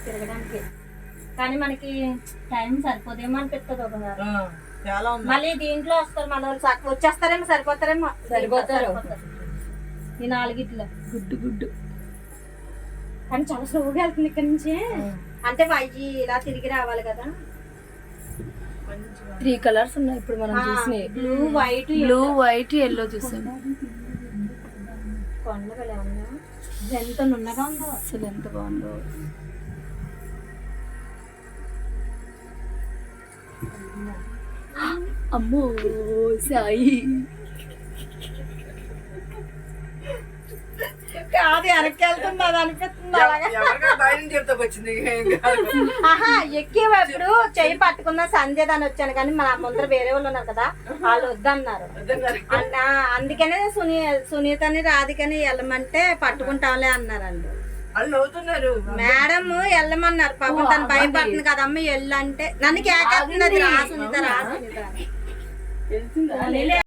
తిరగడానికి. కానీ మనకి టైం సరిపోదేమో అనిపిస్తుంది ఒకసారి. చాలా ఉంది. మళ్ళీ దీంట్లో వస్తారు మన వాళ్ళు, వచ్చేస్తారేమో సరిపోతారేమో. సరిపోతారు ఈ 4 గుడ్డు గుడ్డు. కానీ చాలా స్లోగా వెళ్తుంది ఇక్కడ నుంచి. అంటే వైజీ ఇలా తిరిగి రావాలి కదా. 3 కలర్స్ ఉన్నాయి ఇప్పుడు మనం చూసినాయి. బ్లూ వైట్ ఎల్లో చూసాం. కొండలు ఎంత నున్నగా ఉందో అసలు, ఎంత బాగుందో. అమ్మో సాయి, కాదు వెనక్కి వెళ్తుంది అది అనిపిస్తుంది. ఆహా ఎక్కేటప్పుడు చెయ్యి పట్టుకున్న సంజయ్ దాని వచ్చాను, కానీ మన ముందర వేరే వాళ్ళు ఉన్నారు కదా, వాళ్ళు వద్దన్నారు. అందుకనే సునీతని రాధికని వెళ్ళమంటే పట్టుకుంటాంలే అన్నారండి. మేడం వెళ్ళమన్నారు. పాపం తను భయపడుతుంది కదమ్మ వెళ్ళంటే. నన్ను కేకేస్తుంది అది, రా సునీత రా సునీత.